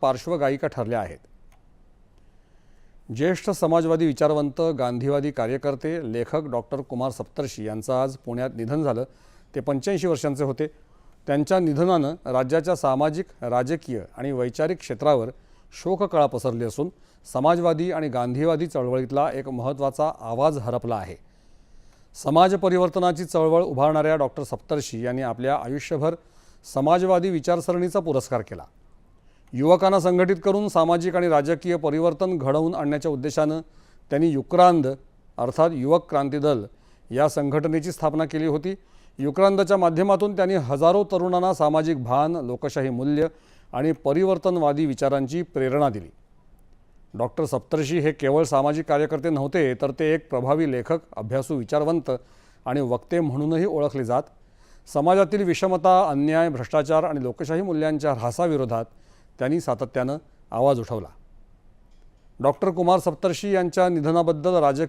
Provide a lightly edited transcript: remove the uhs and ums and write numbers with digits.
पार्श्वगायिका ठरल्या आहेत। ज्येष्ठ समाजवादी विचारवंत, गांधीवादी कार्यकर्ते, लेखक डॉक्टर कुमार सप्तर्षी यांचं आज पुण्यात निधन झालं। ते 85 वर्षांचे होते। त्यांच्या निधनानं राज्याच्या सामाजिक, राजकीय आणि वैचारिक क्षेत्रावर शोककळा पसरली असून समाजवादी आणि गांधीवादी चळवळीतला एक महत्त्वाचा आवाज हरपला आहे। समाज परिवर्तनाची चळवळ उभारणाऱ्या डॉक्टर सप्तर्षी यांनी आपल्या आयुष्यभर समाजवादी विचारसरणीचा पुरस्कार केला। युवकांना संघटित करून सामाजिक आणि राजकीय परिवर्तन घडवून आणण्याच्या उद्देशानं त्यांनी युक्रांद अर्थात युवक क्रांती दल या संघटनेची स्थापना केली होती। युक्रांदच्या माध्यमातून त्यांनी हजारो तरुणांना सामाजिक भान, लोकशाही मूल्य आणि परिवर्तनवादी विचारांची प्रेरणा दिली। डॉक्टर सप्तर्षी हे केवळ सामाजिक कार्यकर्ते नव्हते, तर ते एक प्रभावी लेखक, अभ्यासू विचारवंत आणि वक्ते म्हणूनही ओळखले जात। समाजातील विषमता, अन्याय, भ्रष्टाचार आणि लोकशाही मूल्यांच्या ऱ्हासाविरोधात त्यांनी सातत्यानं आवाज उठवला। डॉक्टर कुमार सप्तर्षी यांच्या निधनाबद्दल राजकीय